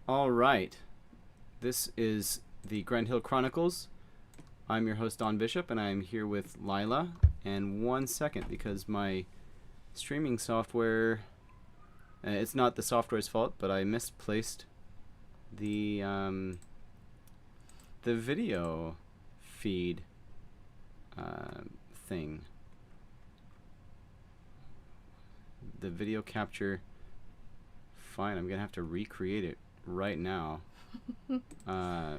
All right. This is the Grand Hill Chronicles. I'm your host, Don Bishop, and I'm here with Lila. And 1 second, because my streaming software, it's not the software's fault, but I misplaced the video feed thing. The video capture. Fine, I'm gonna have to recreate it right now. Are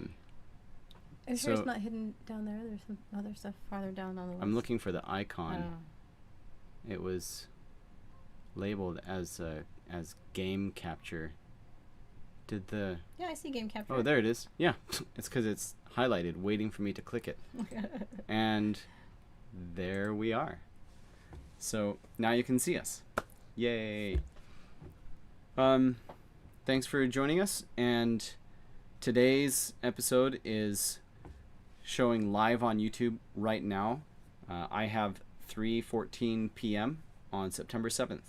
you sure it's not hidden down there? There's some other stuff farther down on the list. I'm looking for the icon. It was labeled as game capture. Yeah, I see game capture. Oh, there it is. Yeah, it's because it's highlighted, waiting for me to click it. And there we are. So now you can see us. Yay! Thanks for joining us, and today's episode is showing live on YouTube right now. I have 3:14 p.m. on September 7th.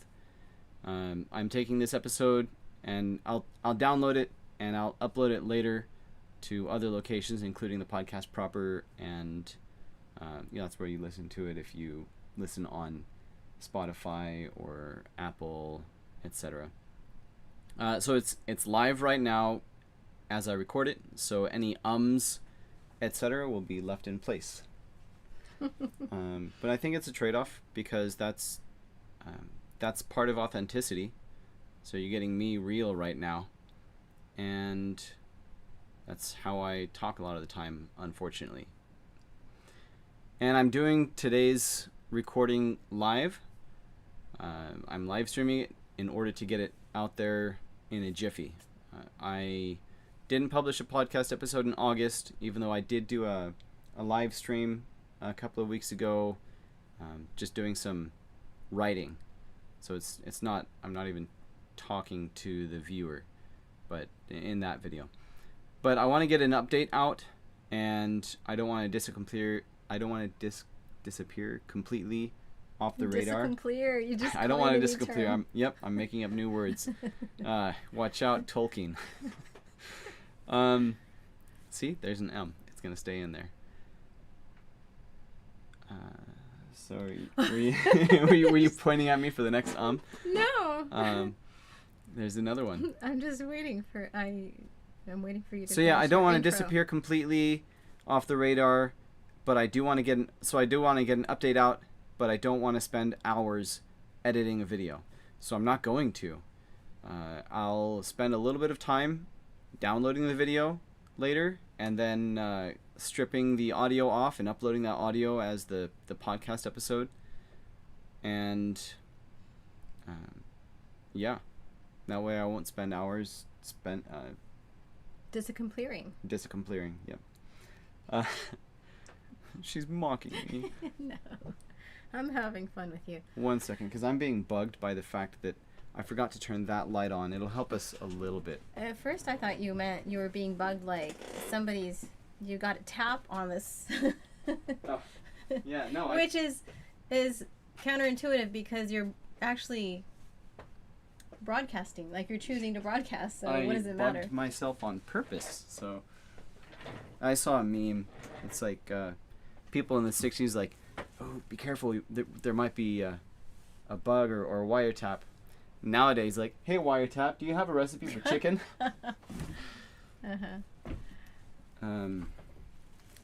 I'm taking this episode and I'll download it and I'll upload it later to other locations, including the podcast proper, and that's where you listen to it if you listen on Spotify or Apple, etc. So it's live right now as I record it, so any etc. will be left in place. But I think it's a trade-off, because that's part of authenticity. So you're getting me real right now, and that's how I talk a lot of the time, unfortunately. And I'm doing today's recording live. I'm live streaming it in order to get it out there in a jiffy. I didn't publish a podcast episode in August, even though I did do a live stream a couple of weeks ago, just doing some writing. So it's not, I'm not even talking to the viewer, but in that video. But I want to get an update out, and I don't want to disappear completely off the radar. You just I don't want to disappear. I'm making up new words. Watch out, Tolkien. See, there's an M. It's gonna stay in there. Sorry, were you pointing at me for the next No. There's another one. I'm just waiting for I'm waiting for you to. So yeah, I don't want to intro. disappear completely off the radar, but I do want to get an update out. But I don't want to spend hours editing a video, so I'm not going to. I'll spend a little bit of time downloading the video later, and then stripping the audio off and uploading that audio as the podcast episode. And that way I won't spend hours discompleering. Yep. She's mocking me. No. I'm having fun with you. 1 second, because I'm being bugged by the fact that I forgot to turn that light on. It'll help us a little bit. At first I thought you meant you were being bugged, like you got a tap on this. Oh. Yeah, no. Which is counterintuitive, because you're actually broadcasting. Like, you're choosing to broadcast, so what does it matter? I bugged myself on purpose. So I saw a meme. It's like people in the 60s like, oh, be careful, there might be a bug or a wiretap. Nowadays, like, hey, wiretap, do you have a recipe for chicken?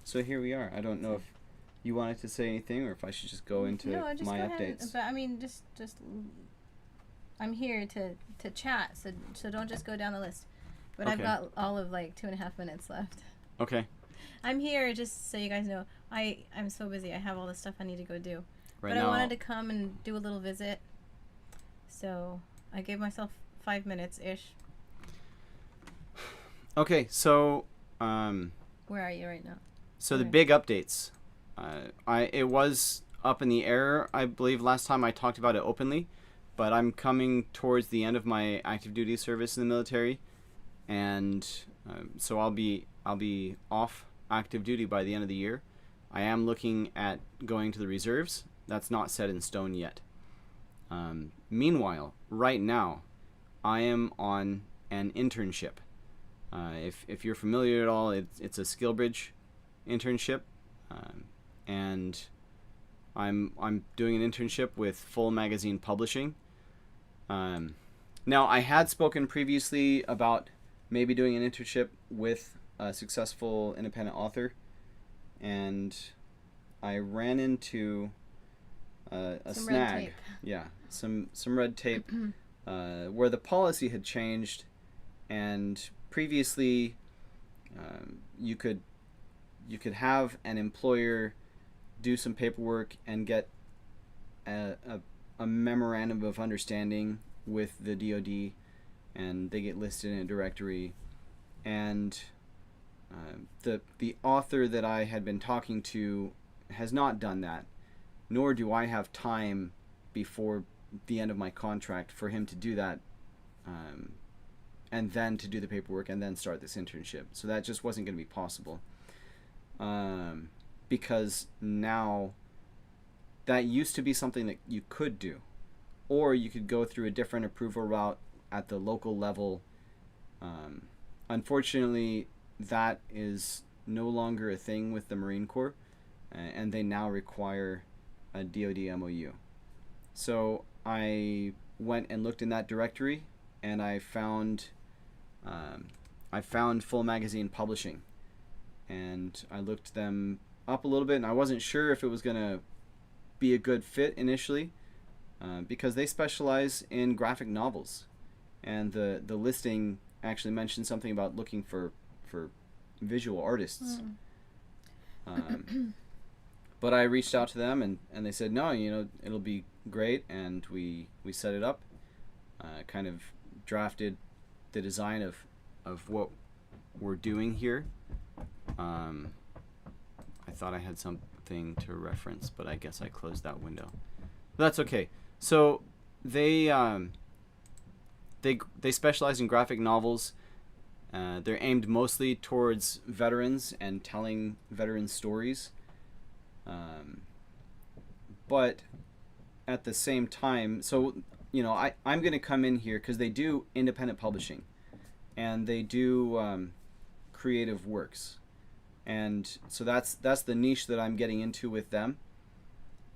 So here we are. I don't know if you wanted to say anything, or if I should just go into my updates. But I mean, just I'm here to chat, so don't just go down the list. But okay. I've got all of like 2.5 minutes left. Okay. I'm here just so you guys know. I'm so busy. I have all the stuff I need to go do. Right but now, I wanted to come and do a little visit. So I gave myself 5 minutes-ish. Okay, so where are you right now? So the big updates. It was up in the air, I believe, last time I talked about it openly, but I'm coming towards the end of my active duty service in the military, and so I'll be off active duty by the end of the year. I am looking at going to the reserves. That's not set in stone yet. Meanwhile, right now, I am on an internship. If you're familiar at all, it's a SkillBridge internship, and I'm doing an internship with Full Magazine Publishing. Now, I had spoken previously about maybe doing an internship with a successful independent author, and I ran into a Some snag. red tape. Yeah, some red tape where the policy had changed, and previously you could have an employer do some paperwork and get a memorandum of understanding with the DoD, and they get listed in a directory, and the author that I had been talking to has not done that, nor do I have time before the end of my contract for him to do that, and then to do the paperwork and then start this internship. So that just wasn't going to be possible, because now that used to be something that you could do, or you could go through a different approval route at the local level. Unfortunately, that is no longer a thing with the Marine Corps, and they now require a DoD MOU. So I went and looked in that directory, and I found Full Magazine Publishing, and I looked them up a little bit, and I wasn't sure if it was going to be a good fit initially, because they specialize in graphic novels, and the listing actually mentioned something about looking for visual artists. But I reached out to them, and they said, no, it'll be great, and we set it up, kind of drafted the design of what we're doing here. I thought I had something to reference, but I guess I closed that window. But that's okay. So they specialize in graphic novels. They're aimed mostly towards veterans and telling veteran stories. But at the same time, so I'm going to come in here because they do independent publishing, and they do creative works, and so that's the niche that I'm getting into with them,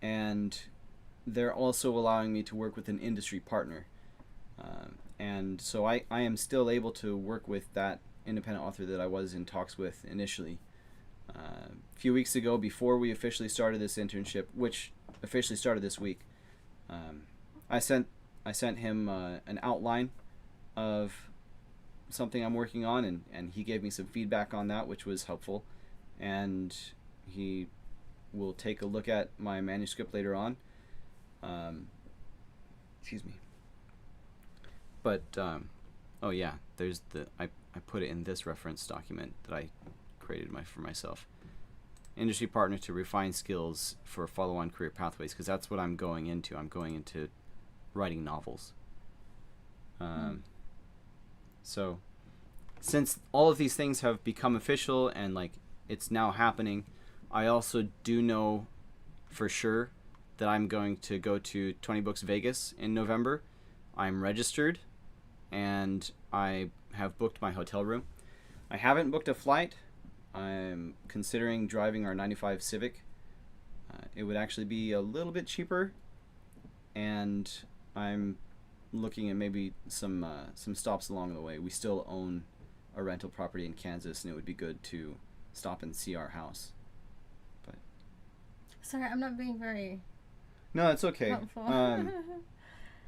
and they're also allowing me to work with an industry partner, and so I am still able to work with that independent author that I was in talks with initially. A few weeks ago, before we officially started this internship, which officially started this week, I sent him an outline of something I'm working on, and he gave me some feedback on that, which was helpful, and he will take a look at my manuscript later on. Excuse me. But oh yeah, there's I put it in this reference document that I created for myself. Industry partner to refine skills for follow-on career pathways, because that's what I'm going into. I'm going into writing novels. So since all of these things have become official and it's now happening, I also do know for sure that I'm going to go to 20 Books Vegas in November. I'm registered, and I have booked my hotel room. I haven't booked a flight. I'm considering driving our 95 Civic. It would actually be a little bit cheaper, and I'm looking at maybe some stops along the way. We still own a rental property in Kansas, and it would be good to stop and see our house. But sorry, I'm not being very no, it's okay. helpful.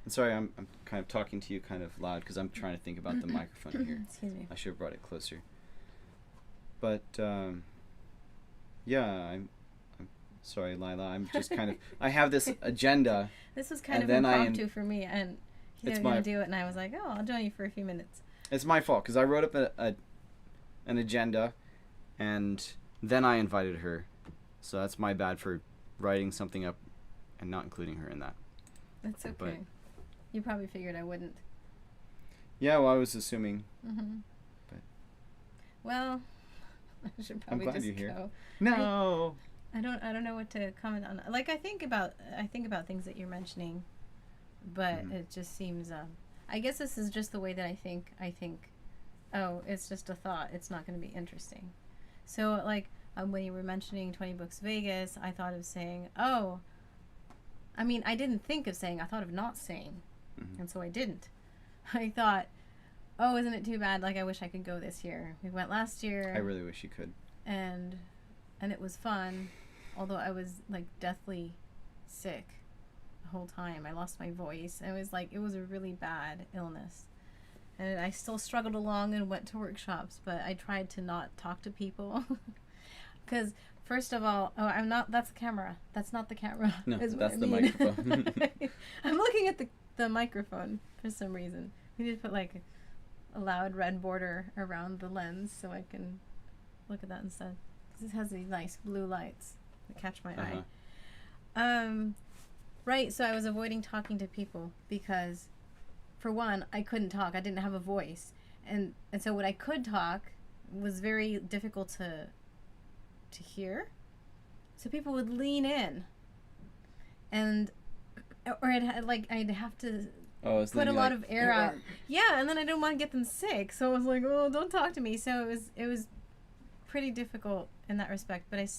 Sorry, I'm kind of talking to you kind of loud because I'm trying to think about the microphone here. Excuse me. I should have brought it closer. But yeah, I'm sorry, Lila. I'm just kind of I have this agenda. This was kind of then impromptu for me, and he said It's we were my- going to do it, and I was like, oh, I'll join you for a few minutes. It's my fault because I wrote up an agenda, and then I invited her. So that's my bad for writing something up and not including her in that. That's okay. But- You probably figured I wouldn't. Yeah, well, I was assuming. Mm-hmm. But- Well, I should I'm probably glad just you're here. go. No. I don't know what to comment on. Like I think about things that you're mentioning, but Mhm. it just seems. I guess this is just the way that I think oh, it's just a thought. It's not going to be interesting. So, like, when you were mentioning 20 Books Vegas, I thought of saying, oh, I mean, I didn't think of saying, I thought of not saying. Mm-hmm. And so I didn't. I thought, oh, isn't it too bad? Like, I wish I could go this year. We went last year. I really wish you could. And it was fun, although I was, like, deathly sick the whole time. I lost my voice. It was, like, it was a really bad illness. And I still struggled along and went to workshops, but I tried to not talk to people. Because, first of all, oh, I'm not, that's the camera. That's not the camera. No, that's the microphone. I'm looking at the microphone for some reason. We need to put, like, a loud red border around the lens so I can look at that instead. Because it has these nice blue lights that catch my eye. Right, so I was avoiding talking to people because, for one, I couldn't talk. I didn't have a voice. And so when I could talk was very difficult to hear. So people would lean in. And, or I'd have to put a lot of air out. Yeah, and then I didn't want to get them sick. So I was like, oh, don't talk to me. So it was pretty difficult in that respect. But it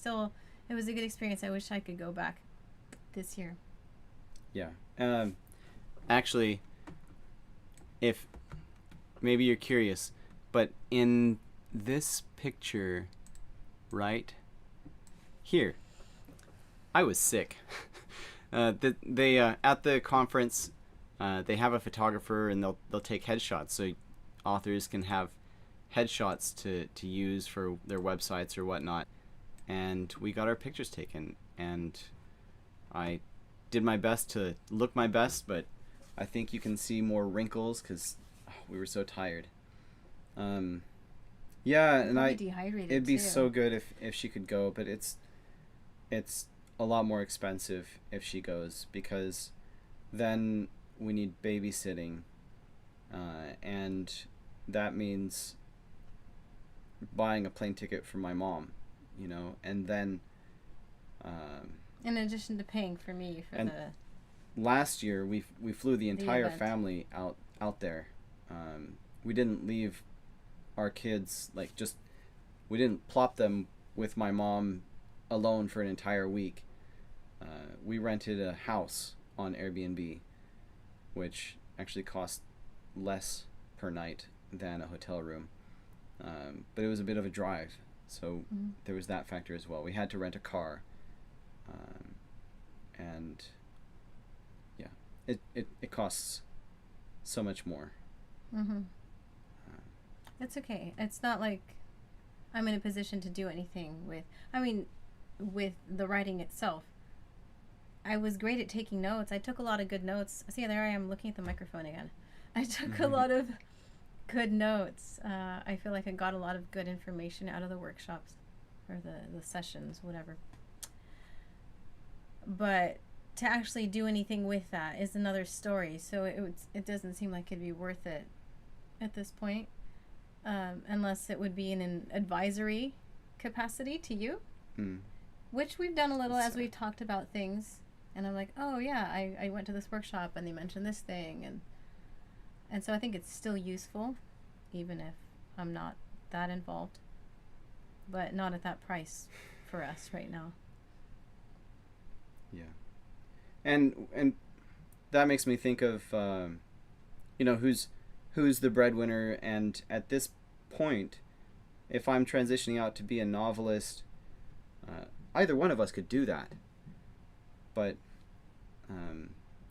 was a good experience. I wish I could go back this year. Yeah. Actually, if maybe you're curious, but in this picture right here, I was sick. They at the conference, they have a photographer and they'll take headshots, so authors can have headshots to use for their websites or whatnot. And we got our pictures taken, and I did my best to look my best, but I think you can see more wrinkles because we were so tired. Yeah, and it'd be so good if she could go, but it's a lot more expensive if she goes, because then we need babysitting, and that means buying a plane ticket for my mom, and then in addition to paying for me for the last year we flew the entire family out there. We didn't leave our kids, we didn't plop them with my mom alone for an entire week. We rented a house on Airbnb, which actually cost less per night than a hotel room, but it was a bit of a drive, so there was that factor as well. We had to rent a car, and yeah, it costs so much more. It's okay. It's not like I'm in a position to do anything with the writing itself. I was great at taking notes. I took a lot of good notes. See, there I am looking at the microphone again. I took a lot of good notes. I feel like I got a lot of good information out of the workshops or the sessions, whatever. But to actually do anything with that is another story. So it doesn't seem like it'd be worth it at this point, unless it would be in an advisory capacity to you, which we've done a little as we've talked about things. And I'm like, oh yeah, I went to this workshop and they mentioned this thing, and so I think it's still useful, even if I'm not that involved, but not at that price for us right now. Yeah, and that makes me think of who's the breadwinner, and at this point, if I'm transitioning out to be a novelist, either one of us could do that. But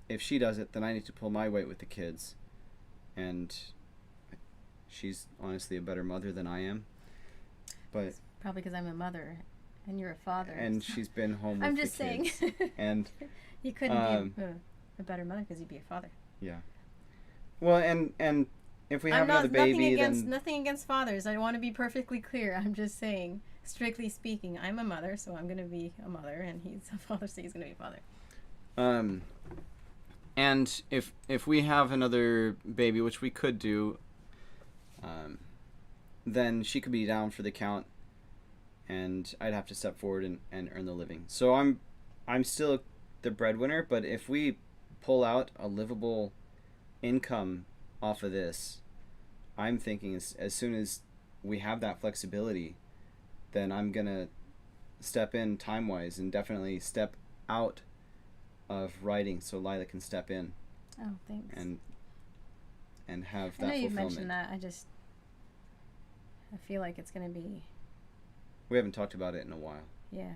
if she does it, then I need to pull my weight with the kids, and she's honestly a better mother than I am. But it's probably because I'm a mother and you're a father. And so she's been home with I'm just the kids. saying. And you couldn't be a better mother because you'd be a father. Yeah. Well, and if we have another baby, nothing against fathers. I want to be perfectly clear. I'm just saying, strictly speaking, I'm a mother, so I'm going to be a mother, and he's a father, so he's going to be a father. And if we have another baby, which we could do, then she could be down for the count, and I'd have to step forward and earn the living. So I'm still the breadwinner, but if we pull out a livable income off of this, I'm thinking is as soon as we have that flexibility, then I'm gonna step in time wise and definitely step out of writing so Lila can step in. Oh, thanks. And have that I know you fulfillment. mentioned that. I feel like it's gonna be. We haven't talked about it in a while. Yeah.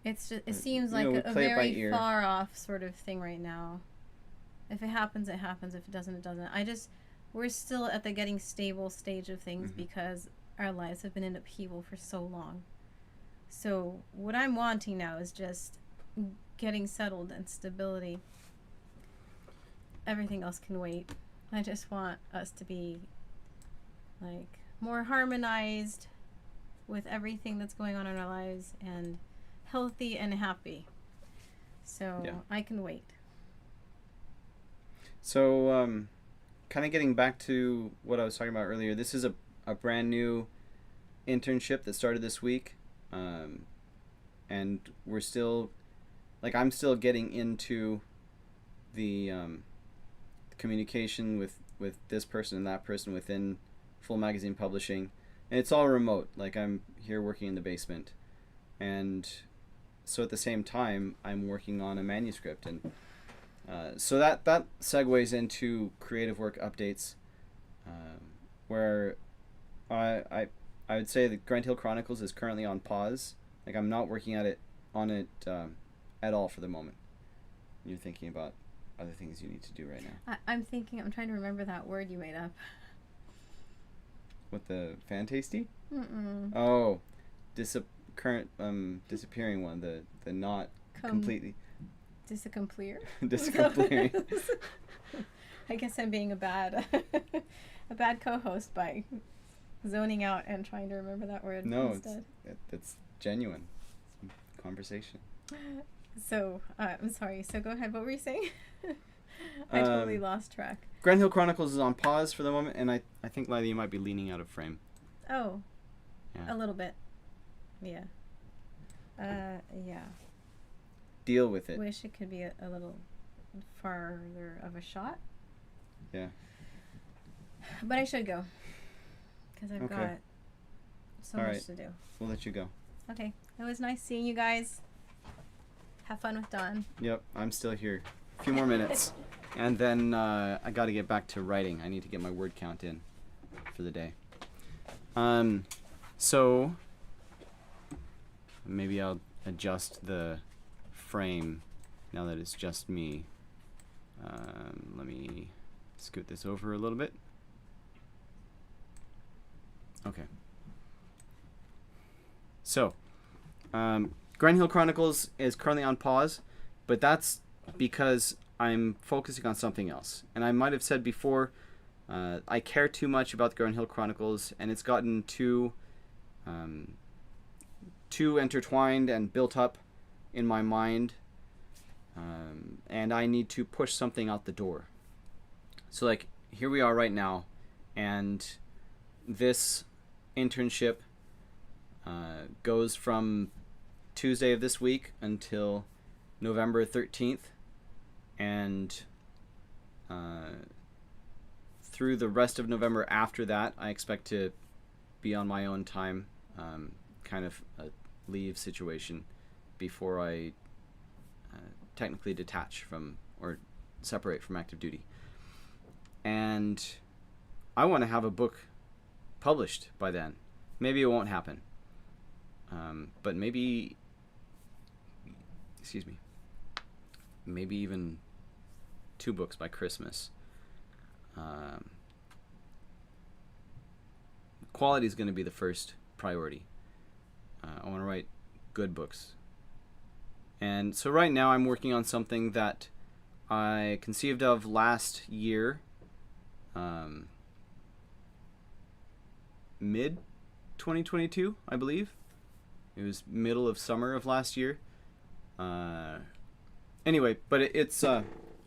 It's just, it seems like a play it by very ear. far off sort of thing right now. If it happens, it happens. If it doesn't, it doesn't. We're still at the getting stable stage of things because our lives have been in upheaval for so long. So what I'm wanting now is just getting settled and stability. Everything else can wait. I just want us to be like more harmonized with everything that's going on in our lives and healthy and happy. So Yeah. I can wait. So kind of getting back to what I was talking about earlier, this is a brand new internship that started this week. And we're still, like, I'm still getting into the communication with this person and that person within Full Magazine Publishing. And it's all remote. Like, I'm here working in the basement. And so at the same time, I'm working on a manuscript. And so that segues into creative work updates, where I would say that Grand Hill Chronicles is currently on pause. Like, I'm not working on it at all for the moment. You're thinking about other things you need to do right now. I'm trying to remember that word you made up. What, the fan tasty? Mm-mm. Oh, disappearing one. The not completely. Disaccompleer? Disaccompleering. I guess I'm being a bad co-host by zoning out and trying to remember that word instead. It's genuine. It's conversation. So, I'm sorry. So go ahead. What were you saying? I totally lost track. Grand Hill Chronicles is on pause for the moment, and I think, Lila, you might be leaning out of frame. Oh. Yeah. A little bit. Yeah. Yeah. Deal with it. Wish it could be a little farther of a shot. Yeah. But I should go. Because I've got so much to do. We'll let you go. Okay. It was nice seeing you guys. Have fun with Dawn. Yep. I'm still here. A few more minutes. And then I got to get back to writing. I need to get my word count in for the day. So maybe I'll adjust the frame now that it's just me. Let me scoot this over a little bit. Okay. So, Grand Hill Chronicles is currently on pause, but that's because I'm focusing on something else. And I might have said before, I care too much about the Grand Hill Chronicles, and it's gotten too intertwined and built up in my mind, and I need to push something out the door. So, like, here we are right now, and this internship goes from Tuesday of this week until November 13th, and through the rest of November after that, I expect to be on my own time, kind of a leave situation before I technically detach from or separate from active duty. And I want to have a book published by then. Maybe it won't happen. But maybe, maybe even 2 books by Christmas. Quality is going to be the first priority. I want to write good books. And so right now I'm working on something that I conceived of last year, mid 2022, I believe. It was middle of summer of last year. Anyway, but it's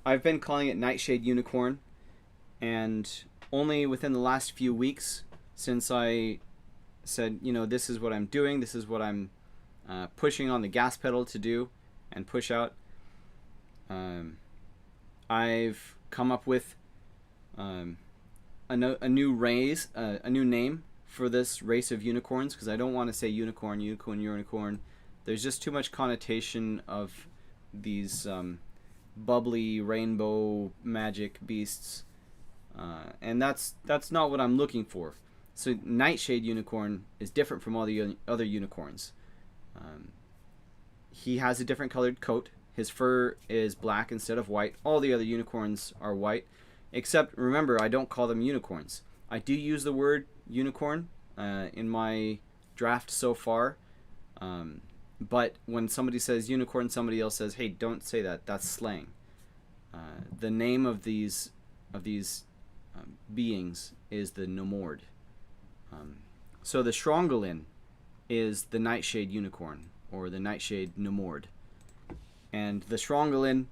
I've been calling it Nightshade Unicorn, and only within the last few weeks since I said, this is what I'm doing, this is what I'm pushing on the gas pedal to do and push out, I've come up with a new race, a new name for this race of unicorns, because I don't want to say unicorn, unicorn. There's just too much connotation of these bubbly rainbow magic beasts, and that's not what I'm looking for. So Nightshade Unicorn is different from all the other unicorns. He has a different colored coat. His fur is black instead of white. All the other unicorns are white, except, remember, I don't call them unicorns. I do use the word unicorn in my draft so far, but when somebody says unicorn, somebody else says, hey, don't say that. That's slang. The name of these beings is the Nomord. So the Strongolin is the Nightshade Unicorn, or the Nightshade Nomord. And the Strongolin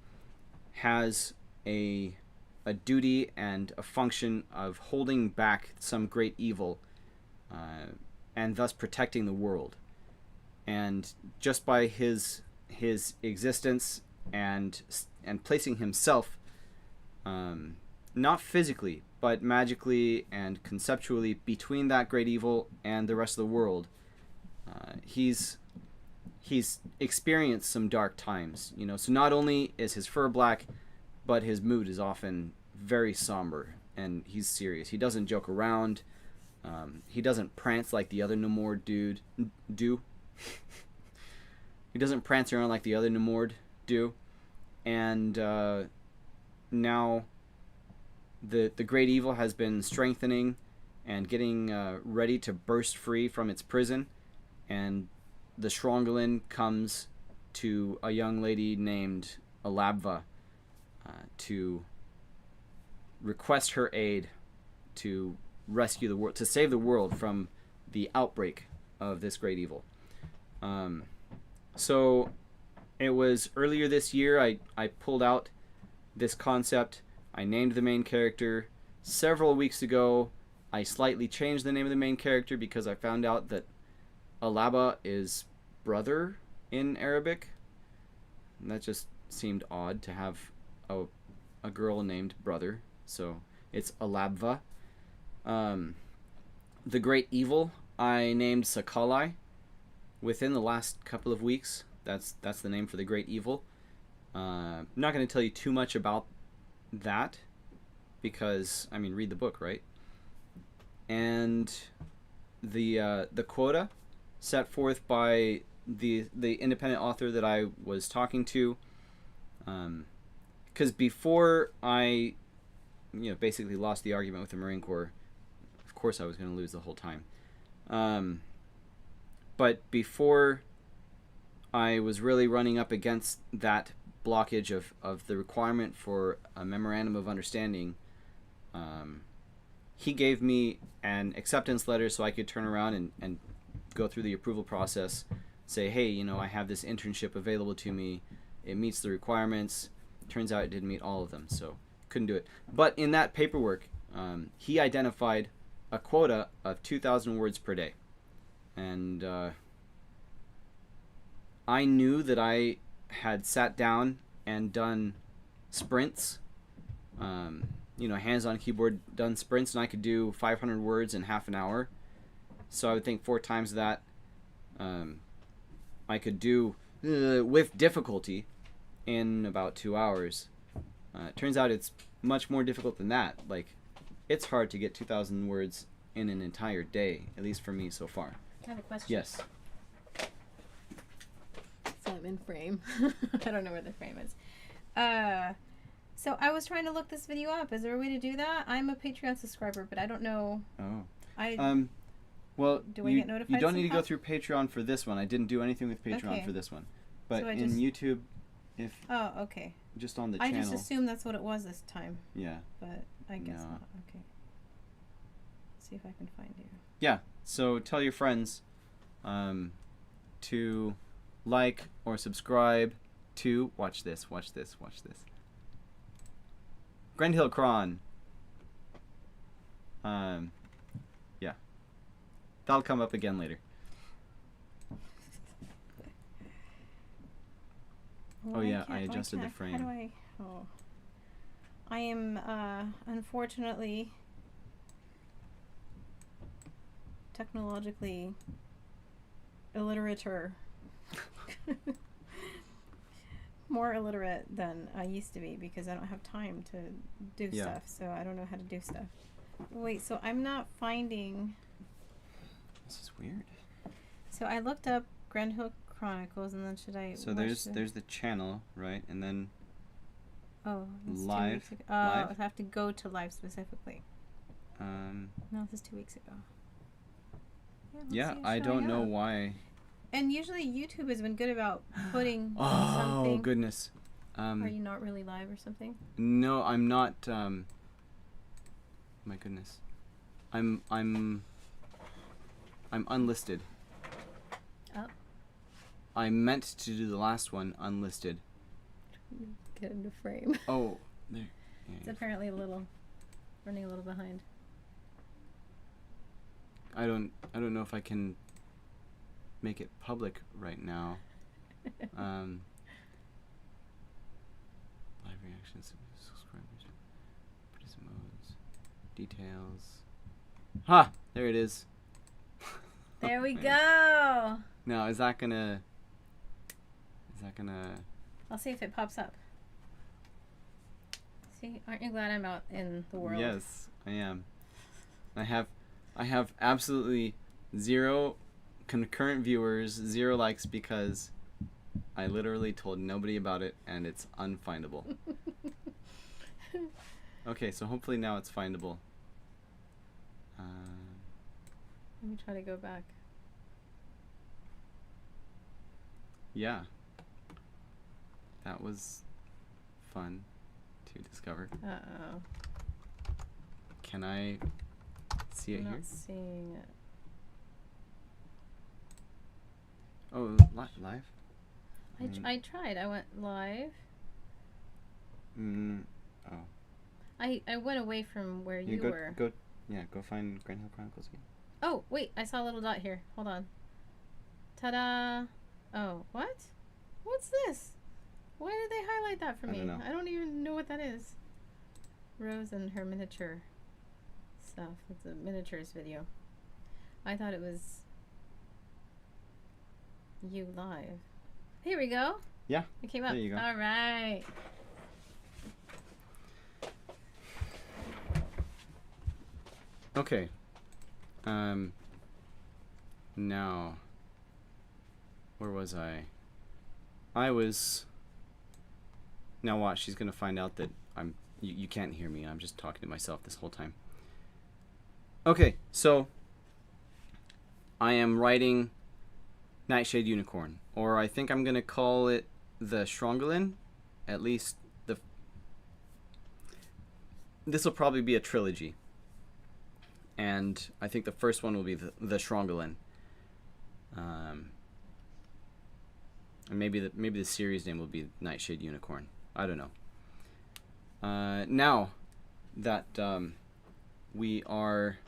has a duty and a function of holding back some great evil, and thus protecting the world. And just by his existence and placing himself, not physically, but magically and conceptually between that great evil and the rest of the world, he's experienced some dark times, so not only is his fur black, but his mood is often very somber, and he's serious. He doesn't joke around. He doesn't prance like the other Nomord do. He doesn't prance around like the other Nomord do. And now the great evil has been strengthening and getting ready to burst free from its prison, and the Strongolin comes to a young lady named Alabva to request her aid to rescue the world, to save the world from the outbreak of this great evil. So it was earlier this year I pulled out this concept. I named the main character. Several weeks ago, I slightly changed the name of the main character because I found out that Alaba is brother in Arabic. And that just seemed odd to have a girl named brother. So it's Alabva. The great evil I named Sakalai within the last couple of weeks. That's the name for the great evil. I'm not going to tell you too much about that because, read the book, right? And the quota set forth by the independent author that I was talking to, because before I basically lost the argument with the Marine Corps, of course I was going to lose the whole time, but before I was really running up against that blockage of the requirement for a memorandum of understanding, he gave me an acceptance letter so I could turn around and go through the approval process, say, hey, I have this internship available to me. It meets the requirements. Turns out it didn't meet all of them, so couldn't do it. But in that paperwork, he identified a quota of 2,000 words per day. And I knew that I had sat down and done sprints, hands on keyboard done sprints, and I could do 500 words in half an hour. So I would think 4 times that I could do with difficulty in about 2 hours. It turns out it's much more difficult than that. Like, it's hard to get 2,000 words in an entire day, at least for me so far. I have a question. Yes. So I'm in frame. I don't know where the frame is. So I was trying to look this video up. Is there a way to do that? I'm a Patreon subscriber, but I don't know. Oh. Well, do I get notified? You don't need to go through Patreon for this one. I didn't do anything with Patreon for this one. But so in YouTube, if... Oh, okay. Just on the channel. I just assumed that's what it was this time. Yeah. But I guess not. Okay. Let's see if I can find you. Yeah. So tell your friends to like or subscribe to... Watch this. Grendhill Cron. Yeah. That'll come up again later. Well, oh yeah, I adjusted the frame. How do I... Oh. I am, unfortunately, technologically illiterater. More illiterate than I used to be because I don't have time to do stuff. So I don't know how to do stuff. Wait, so I'm not finding... This is weird. So I looked up Grand Hook Chronicles, and then should I... So there's the channel, right? And then... Oh, live. 2 weeks ago. Oh, I have to go to live specifically. No, this is 2 weeks ago. Yeah, I don't know why. And usually YouTube has been good about putting oh, something. Oh goodness. Are you not really live or something? No, I'm not. My goodness. I'm unlisted. Oh. I meant to do the last one unlisted. Get into frame. Oh, there. Yeah, it's apparently running a little behind. I don't know if I can make it public right now. Live reactions, subscribers, participant modes, details. Ha! There it is. There we go. Now, is that gonna? I'll see if it pops up. See, aren't you glad I'm out in the world? Yes, I am. I have absolutely 0 concurrent viewers, 0 likes because I literally told nobody about it and it's unfindable. Okay, so hopefully now it's findable. Let me try to go back. Yeah. That was fun to discover. Uh-oh. Can I see it I'm here? not seeing it. Oh, live? I tried. I went live. Oh. I went away from where you were. Go find Grand Hill Chronicles again. Oh, wait. I saw a little dot here. Hold on. Ta-da. Oh, what? What's this? Why did they highlight that for me? I don't know. I don't even know what that is. Rose and her miniature stuff. It's a miniatures video. I thought it was you live. Here we go. Yeah. It came up. There you go. All right. Okay. Now, where was I? Now watch, she's gonna find out that you can't hear me. I'm just talking to myself this whole time. Okay, so I am writing Nightshade Unicorn, or I think I'm gonna call it the Shrongalin. At least this will probably be a trilogy, and I think the first one will be the Shrongalin. And maybe the series name will be Nightshade Unicorn. I don't know. Now that we are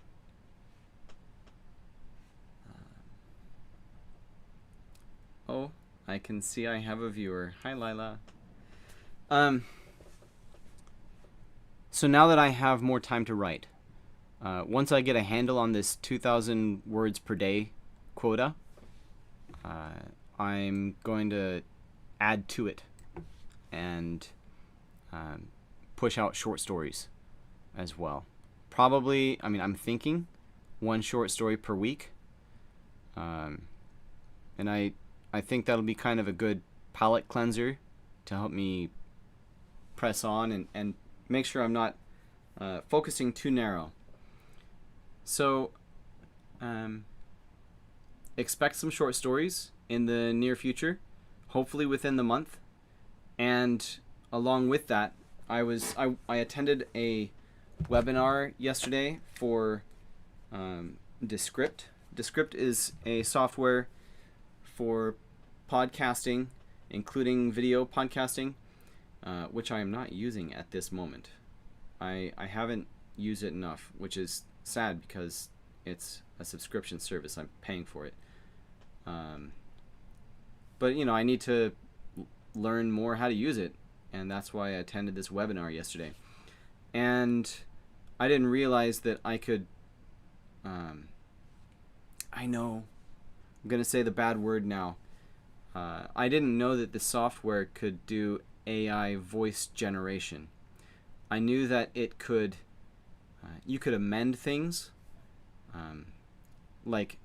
oh, I can see I have a viewer. Hi, Lila. So now that I have more time to write, once I get a handle on this 2,000 words per day quota, I'm going to add to it and push out short stories as well. Probably, I'm thinking 1 short story per week. And I think that'll be kind of a good palate cleanser to help me press on and make sure I'm not focusing too narrow. So expect some short stories in the near future, hopefully within the month. And along with that, I attended a webinar yesterday for Descript. Descript is a software for podcasting, including video podcasting, which I am not using at this moment. I haven't used it enough, which is sad because it's a subscription service. I'm paying for it. But, I need to learn more how to use it, and that's why I attended this webinar yesterday. And I didn't realize that I could I know. I'm going to say the bad word now. I didn't know that the software could do AI voice generation. I knew that it could, you could amend things. Like,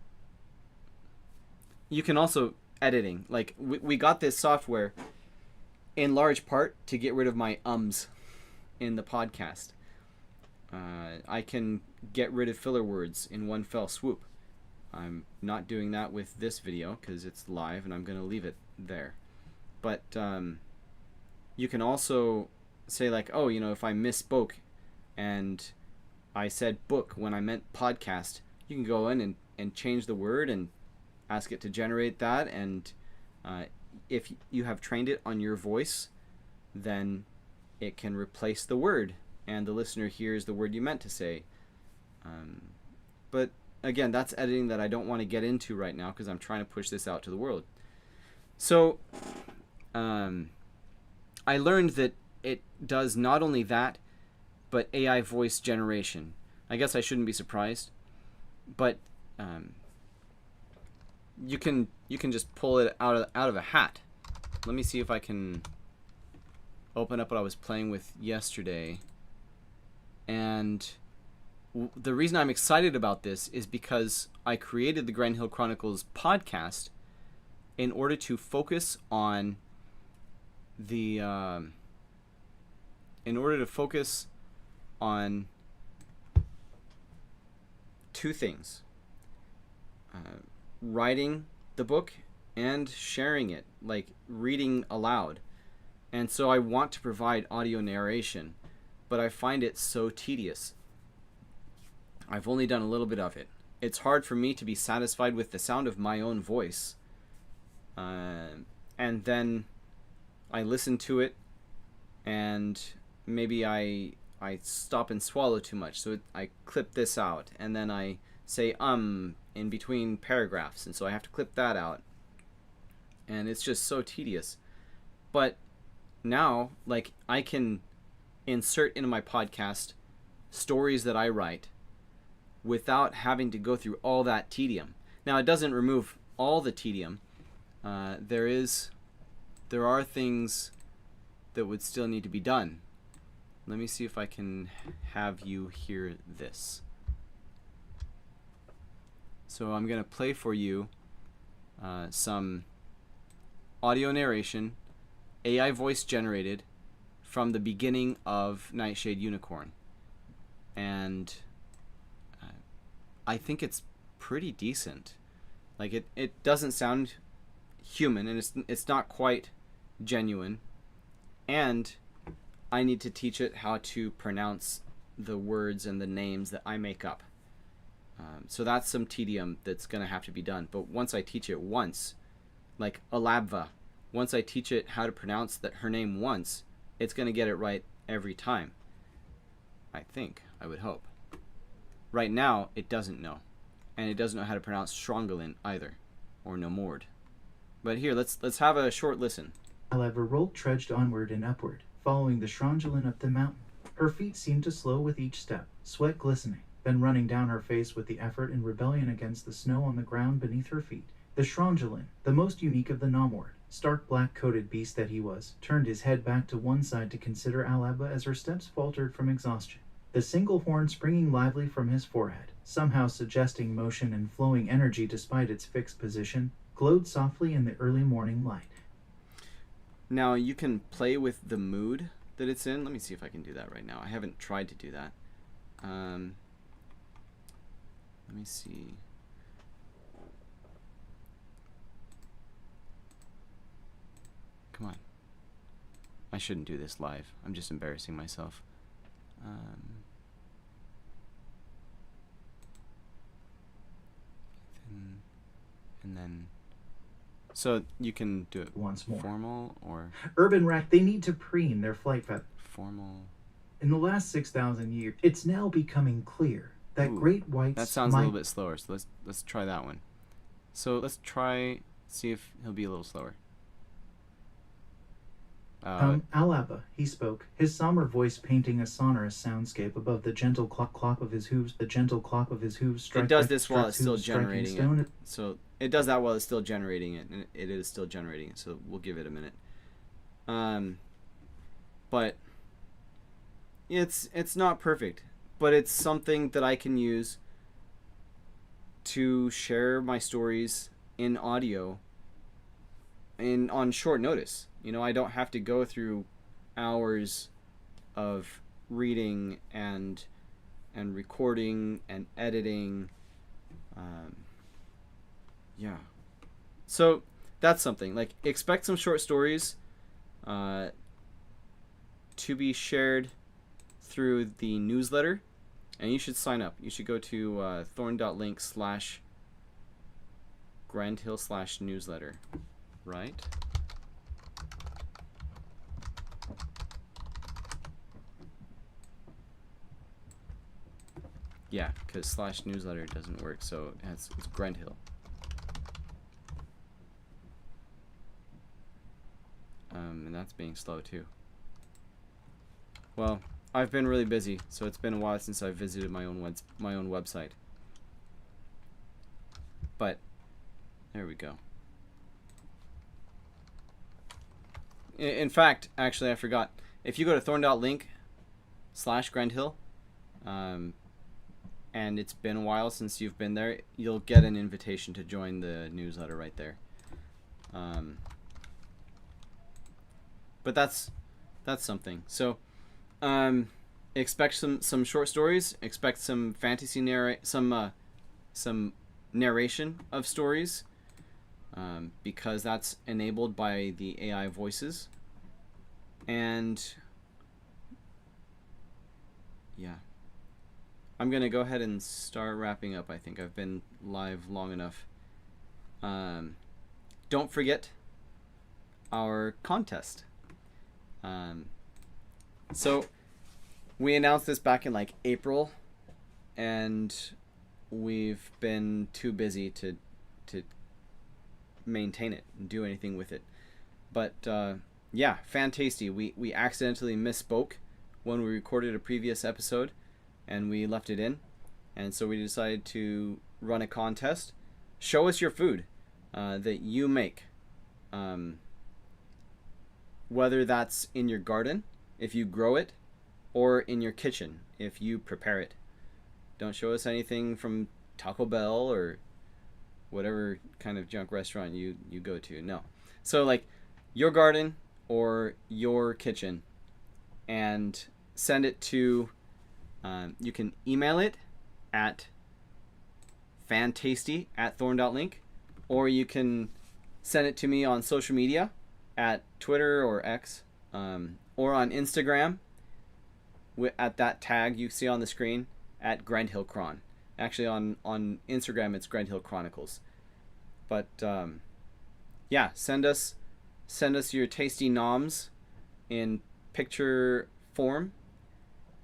you can also editing. Like, we got this software in large part to get rid of my ums in the podcast. I can get rid of filler words in one fell swoop. I'm not doing that with this video because it's live and I'm going to leave it there. But you can also say like, oh, you know, if I misspoke and I said book when I meant podcast, you can go in and change the word and ask it to generate that. And if you have trained it on your voice, then it can replace the word and the listener hears the word you meant to say. But again, that's editing that I don't want to get into right now because I'm trying to push this out to the world. So I learned that it does not only that, but AI voice generation. I guess I shouldn't be surprised, but you can just pull it out of a hat. Let me see if I can open up what I was playing with yesterday. And the reason I'm excited about this is because I created the Grand Hill Chronicles podcast in order to focus on two things: writing the book and sharing it, like reading aloud. And so I want to provide audio narration, but I find it so tedious. I've only done a little bit of it. It's hard for me to be satisfied with the sound of my own voice. And then I listen to it and maybe I stop and swallow too much. So I clip this out and then I say in between paragraphs. And so I have to clip that out. And it's just so tedious. But now, like, I can insert into my podcast stories that I write without having to go through all that tedium. Now, it doesn't remove all the tedium. There are things that would still need to be done. Let me see if I can have you hear this. So I'm going to play for you some audio narration, AI voice generated, from the beginning of Nightshade Unicorn. And I think it's pretty decent. Like, it doesn't sound human, and it's not quite genuine. And I need to teach it how to pronounce the words and the names that I make up. So that's some tedium that's going to have to be done. But once I teach it once, like Alabva, once I teach it how to pronounce her name once, it's going to get it right every time. I think. I would hope. Right now, it doesn't know. And it doesn't know how to pronounce Strongalin either. Or Nomord. But here, let's have a short listen. However, Rolt trudged onward and upward, following the Strongalin up the mountain. Her feet seemed to slow with each step, sweat glistening, then running down her face with the effort and rebellion against the snow on the ground beneath her feet. The Strongalin, the most unique of the Nomord, stark black-coated beast that he was, turned his head back to one side to consider Alabba as her steps faltered from exhaustion. The single horn springing lively from his forehead, somehow suggesting motion and flowing energy despite its fixed position, glowed softly in the early morning light. Now you can play with the mood that it's in. Let me see if I can do that right now. I haven't tried to do that. Let me see. Come on. I shouldn't do this live. I'm just embarrassing myself. And then, so you can do it once more. Formal or Urban Rack, they need to preen their flight feathers. Formal. In the last 6,000 years, it's now becoming clear that great whites. That sounds a little bit slower. So let's try that one. So let's see if he'll be a little slower. Alaba, he spoke, his somber voice painting a sonorous soundscape above the gentle clop of his hooves. The gentle clop of his hooves It does this while it's still hooves striking generating stone. it. So it does that while it's still generating it, and it is still generating it. So we'll give it a minute. But it's not perfect, but it's something that I can use to share my stories in audio on short notice. You know, I don't have to go through hours of reading and recording and editing. Yeah. So that's something. Like, expect some short stories to be shared through the newsletter, and you should sign up. You should go to thorn.link/grandhill/newsletter, right? Yeah, because /newsletter doesn't work, so it's Grandhill. And that's being slow too. Well, I've been really busy, so it's been a while since I've visited my own website. But there we go. In fact, actually, I forgot. If you go to thorn.link/grandhill, and it's been a while since you've been there, you'll get an invitation to join the newsletter right there. But that's something. So expect some short stories. Expect some fantasy some narration of stories, because that's enabled by the AI voices. And yeah, I'm gonna go ahead and start wrapping up. I think I've been live long enough. Don't forget our contest. So we announced this back in like April, and we've been too busy to maintain it and do anything with it. But yeah, Fantasty. We accidentally misspoke when we recorded a previous episode, and we left it in, and so we decided to run a contest. Show us your food that you make. Whether that's in your garden, if you grow it, or in your kitchen, if you prepare it. Don't show us anything from Taco Bell or whatever kind of junk restaurant you go to. No. So, like, your garden or your kitchen, and send it to, you can email it at fantasty@thorn.link, or you can send it to me on social media at Twitter or X, or on Instagram at that tag you see on the screen at Grandhill Chron. Actually, on Instagram it's Grandhill Chronicles. But yeah, send us your tasty noms in picture form,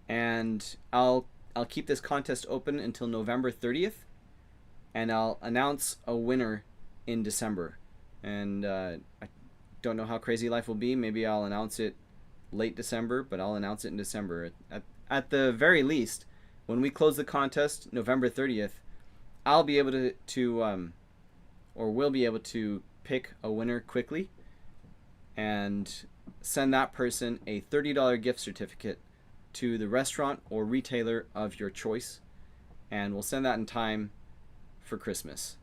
and I'll keep this contest open until November 30th, and I'll announce a winner in December. And I don't know how crazy life will be. Maybe I'll announce it late December, but I'll announce it in December. At the very least, when we close the contest November 30th, I'll be able to or will be able to pick a winner quickly and send that person a $30 gift certificate to the restaurant or retailer of your choice, and we'll send that in time for Christmas.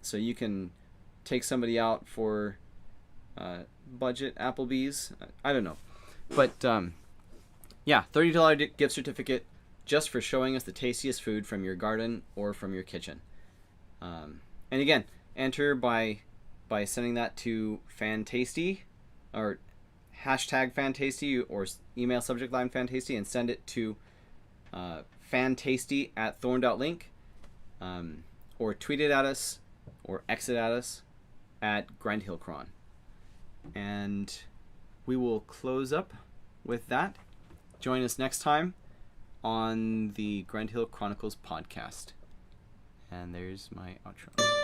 So you can take somebody out for budget Applebee's. I don't know. But yeah, $30 gift certificate just for showing us the tastiest food from your garden or from your kitchen. And again, enter by sending that to Fantasty, or hashtag Fantasty, or email subject line Fantasty, and send it to fantasty@thorn.link, or tweet it at us or exit at us at Grandhill Chron. And we will close up with that. Join us next time on the Grandhill Chronicles podcast. And there's my outro.